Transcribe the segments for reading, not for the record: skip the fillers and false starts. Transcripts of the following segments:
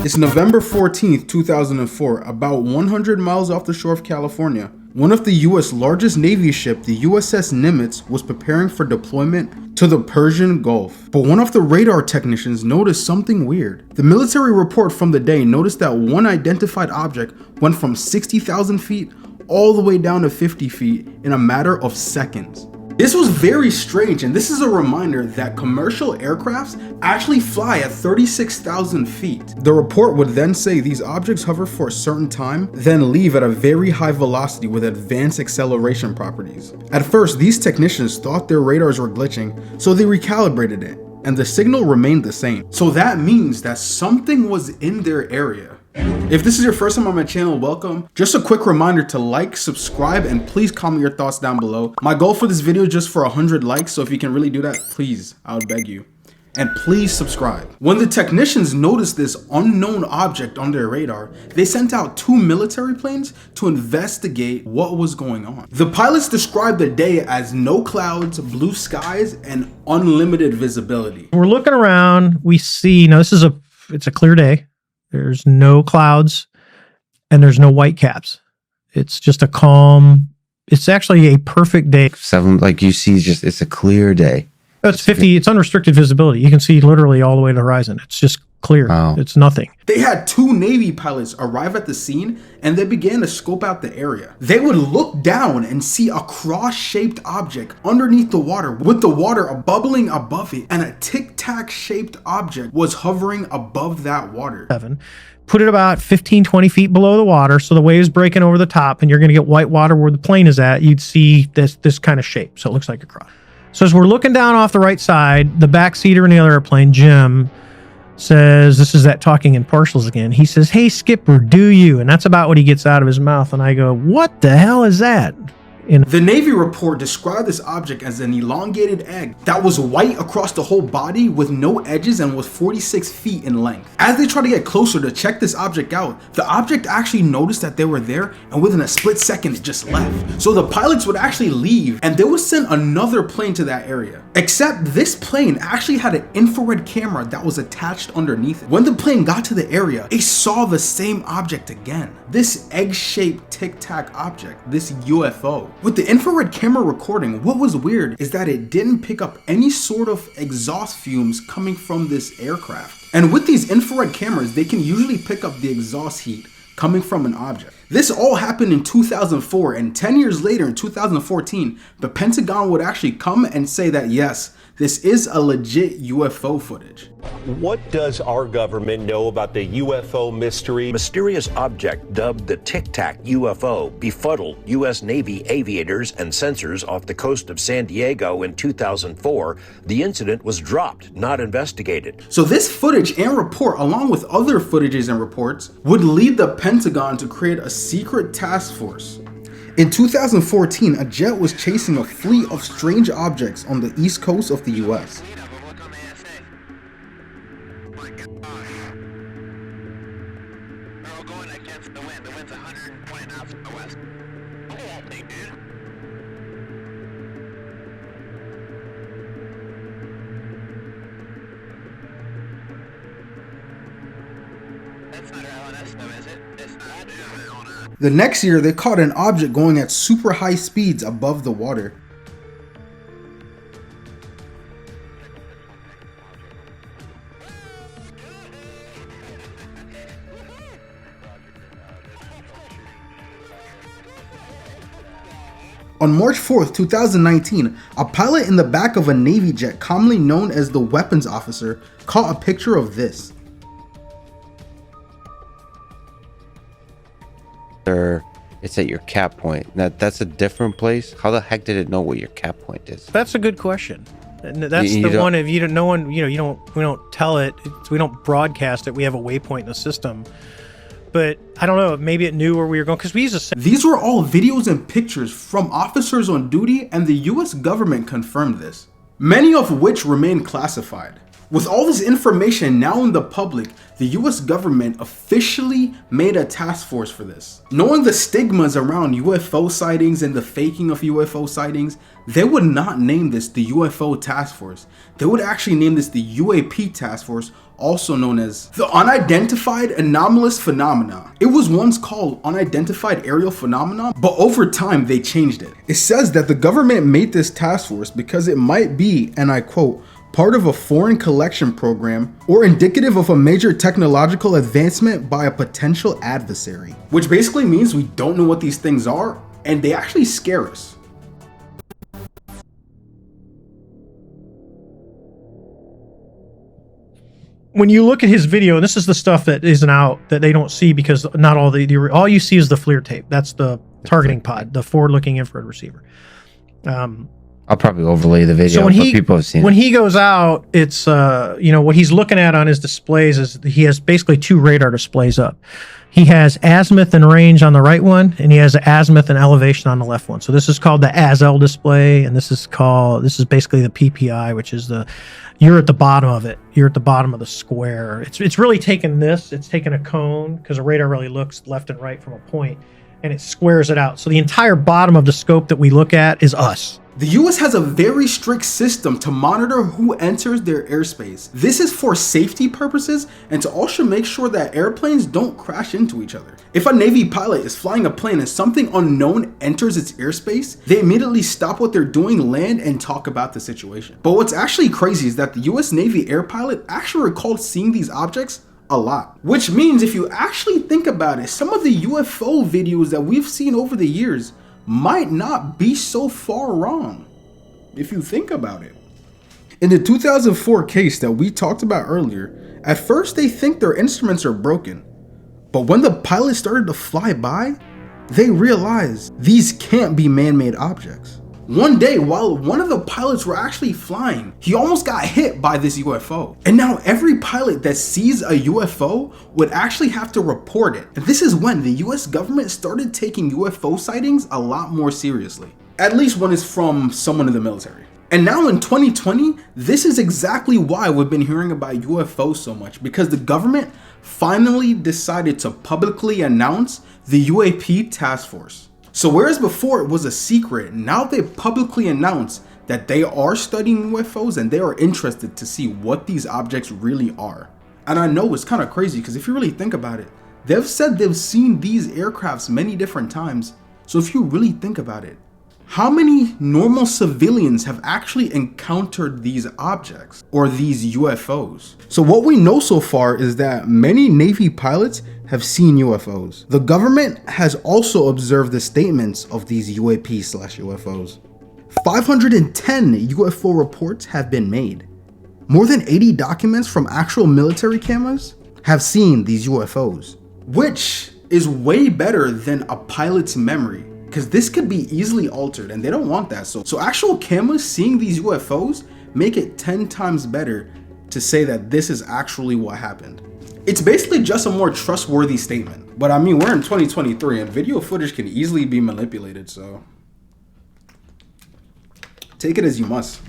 It's November 14th, 2004, about 100 miles off the shore of California. One of the US largest Navy ship, the USS Nimitz, was preparing for deployment to the Persian Gulf. But one of the radar technicians noticed something weird. The military report from the day noticed that one identified object went from 60,000 feet all the way down to 50 feet in a matter of seconds. This was very strange, and this is a reminder that commercial aircrafts actually fly at 36,000 feet. The report would then say these objects hover for a certain time, then leave at a very high velocity with advanced acceleration properties. At first, these technicians thought their radars were glitching, so they recalibrated it, and the signal remained the same. So that means that something was in their area. If this is your first time on my channel, welcome. Just a quick reminder to like, subscribe, and please comment your thoughts down below. My goal for this video is just for 100 likes, so if you can really do that, please, I would beg you. And please subscribe. When the technicians noticed this unknown object on their radar, they sent out 2 military planes to investigate what was going on. The pilots described the day as no clouds, blue skies, and unlimited visibility. We're looking around, we see, now this is it's a clear day. There's no clouds and there's no white caps. It's just a calm, it's actually a perfect day. Like you see, just it's a clear day. It's 50, it's unrestricted visibility. You can see literally all the way to the horizon. It's just clear. Wow. It's nothing. They had 2 Navy pilots arrive at the scene and they began to scope out the area. They would look down and see a cross-shaped object underneath the water with the water bubbling above it, and a tic-tac shaped object was hovering above that water. Put it about 15, 20 feet below the water, so the waves breaking over the top and you're going to get white water where the plane is at. You'd see this kind of shape. So it looks like a cross. So as we're looking down off the right side, the backseater in the other airplane, Jim, says, this is that talking in partials again. He says, "Hey, Skipper, do you?" And that's about what he gets out of his mouth. And I go, "What the hell is that?" The Navy report described this object as an elongated egg that was white across the whole body with no edges and was 46 feet in length. As they tried to get closer to check this object out, the object actually noticed that they were there, and within a split second it just left. So the pilots would actually leave and they would send another plane to that area. Except this plane actually had an infrared camera that was attached underneath it. When the plane got to the area, it saw the same object again. This egg-shaped tic-tac object, this UFO. With the infrared camera recording, what was weird is that it didn't pick up any sort of exhaust fumes coming from this aircraft. And with these infrared cameras, they can usually pick up the exhaust heat coming from an object. This all happened in 2004, and 10 years later in 2014, the Pentagon would actually come and say that yes, this is a legit UFO footage. What does our government know about the UFO mystery? Mysterious object dubbed the Tic Tac UFO befuddled U.S. Navy aviators and sensors off the coast of San Diego in 2004. The incident was dropped, not investigated. So this footage and report, along with other footages and reports, would lead the Pentagon to create a secret task force. In 2014, a jet was chasing a fleet of strange objects on the east coast of the US. The next year, they caught an object going at super high speeds above the water. On March 4th, 2019, a pilot in the back of a Navy jet, commonly known as the weapons officer, caught a picture of this. It's at your cap point. That's a different place. How the heck did it know what your cap point is? That's a good question. And that's the one, if you don't, no one, we don't tell it, we don't broadcast it. We have a waypoint in the system. But I don't know, maybe it knew where we were going, because we use a... These were all videos and pictures from officers on duty, and the US government confirmed this, many of which remain classified. With all this information now in the public, the US government officially made a task force for this. Knowing the stigmas around UFO sightings and the faking of UFO sightings, they would not name this the UFO task force. They would actually name this the UAP task force, also known as the Unidentified Anomalous Phenomena. It was once called Unidentified Aerial Phenomena, but over time they changed it. It says that the government made this task force because it might be, and I quote, part of a foreign collection program or indicative of a major technological advancement by a potential adversary. Which basically means we don't know what these things are, and they actually scare us. When you look at his video, and this is the stuff that isn't out, that they don't see because not all all you see is the FLIR tape. That's the targeting pod, the forward-looking infrared receiver. I'll probably overlay the video, So when but people have seen when it. he goes out, it's what he's looking at on his displays is he has basically two radar displays up. He has azimuth and range on the right one, and he has azimuth and elevation on the left one. So this is called the ASL display, and this is basically the PPI, which is you're at the bottom of it. You're at the bottom of the square. It's really taken this. It's taken a cone because a radar really looks left and right from a point, and it squares it out. So the entire bottom of the scope that we look at is us. The US has a very strict system to monitor who enters their airspace. This is for safety purposes and to also make sure that airplanes don't crash into each other. If a Navy pilot is flying a plane and something unknown enters its airspace, they immediately stop what they're doing, land, and talk about the situation. But what's actually crazy is that the US Navy air pilot actually recalled seeing these objects a lot. Which means if you actually think about it, some of the UFO videos that we've seen over the years might not be so far wrong, if you think about it. In the 2004 case that we talked about earlier, at first they think their instruments are broken, but when the pilot started to fly by, they realized these can't be man-made objects. One day, while one of the pilots were actually flying, he almost got hit by this UFO. And now every pilot that sees a UFO would actually have to report it. And this is when the US government started taking UFO sightings a lot more seriously. At least when it's from someone in the military. And now in 2020, this is exactly why we've been hearing about UFOs so much, because the government finally decided to publicly announce the UAP task force. So whereas before it was a secret, now they publicly announced that they are studying UFOs and they are interested to see what these objects really are. And I know it's kind of crazy because if you really think about it, they've said they've seen these aircrafts many different times. So if you really think about it, how many normal civilians have actually encountered these objects or these UFOs? So what we know so far is that many Navy pilots have seen UFOs. The government has also observed the statements of these UAP/UFOs. 510 UFO reports have been made. More than 80 documents from actual military cameras have seen these UFOs, which is way better than a pilot's memory, because this could be easily altered and they don't want that. So actual cameras seeing these UFOs make it 10 times better to say that this is actually what happened. It's basically just a more trustworthy statement. But I mean, we're in 2023 and video footage can easily be manipulated, so take it as you must.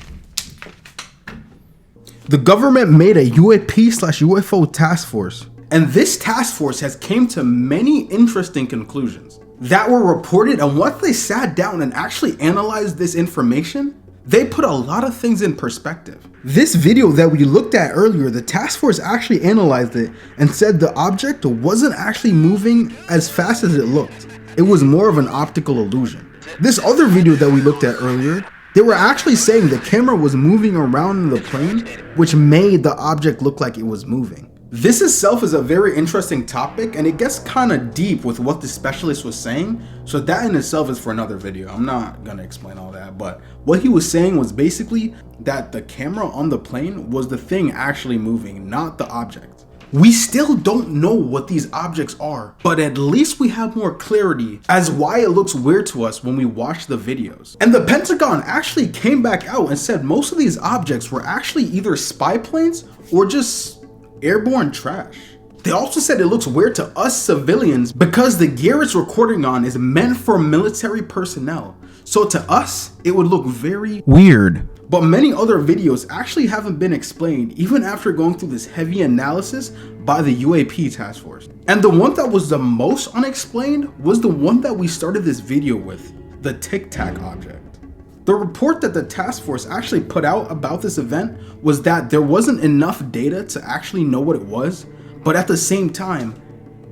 The government made a UAP/UFO task force, and this task force has came to many interesting conclusions that were reported, and once they sat down and actually analyzed this information, they put a lot of things in perspective. This video that we looked at earlier, the task force actually analyzed it and said the object wasn't actually moving as fast as it looked. It was more of an optical illusion. This other video that we looked at earlier, they were actually saying the camera was moving around in the plane, which made the object look like it was moving. This itself is a very interesting topic, and it gets kind of deep with what the specialist was saying, so that in itself is for another video. I'm not gonna explain all that, but what he was saying was basically that the camera on the plane was the thing actually moving, not the object. We still don't know what these objects are, but at least we have more clarity as why it looks weird to us when we watch the videos. And the Pentagon actually came back out and said most of these objects were actually either spy planes or just airborne trash. They also said it looks weird to us civilians because the gear it's recording on is meant for military personnel. So to us, it would look very weird. But many other videos actually haven't been explained even after going through this heavy analysis by the UAP task force. And the one that was the most unexplained was the one that we started this video with, the Tic Tac object. The report that the task force actually put out about this event was that there wasn't enough data to actually know what it was, but at the same time,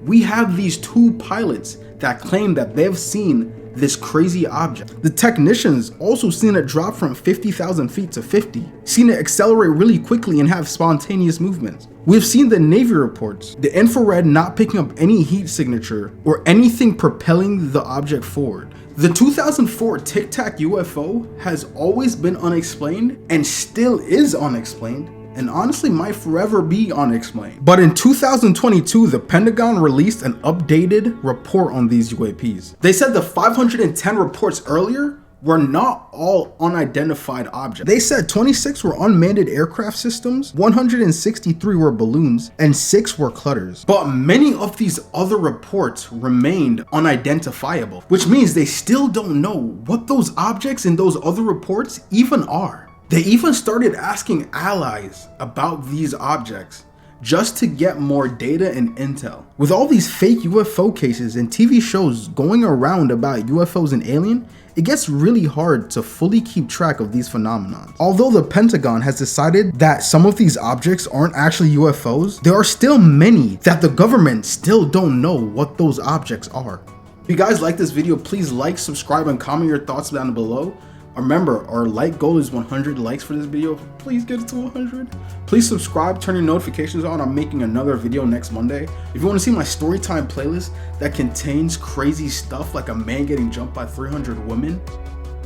we have these 2 pilots that claim that they've seen this crazy object. The technicians also seen it drop from 50,000 feet to 50, seen it accelerate really quickly and have spontaneous movements. We've seen the Navy reports, the infrared not picking up any heat signature or anything propelling the object forward. The 2004 Tic Tac UFO has always been unexplained and still is unexplained, and honestly might forever be unexplained. But in 2022, the Pentagon released an updated report on these UAPs. They said the 510 reports earlier were not all unidentified objects. They said 26 were unmanned aircraft systems, 163 were balloons, and 6 were clutters. But many of these other reports remained unidentifiable, which means they still don't know what those objects in those other reports even are. They even started asking allies about these objects just to get more data and intel. With all these fake UFO cases and TV shows going around about UFOs and alien, it gets really hard to fully keep track of these phenomena. Although the Pentagon has decided that some of these objects aren't actually UFOs, there are still many that the government still don't know what those objects are. If you guys like this video, please like, subscribe, and comment your thoughts down below. Remember, our like goal is 100 likes for this video. Please get it to 100. Please subscribe, turn your notifications on. I'm making another video next Monday. If you want to see my storytime playlist that contains crazy stuff like a man getting jumped by 300 women,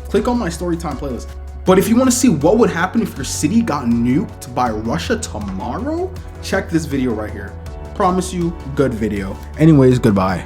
click on my storytime playlist. But if you want to see what would happen if your city got nuked by Russia tomorrow, check this video right here. Promise you, good video. Anyways, goodbye.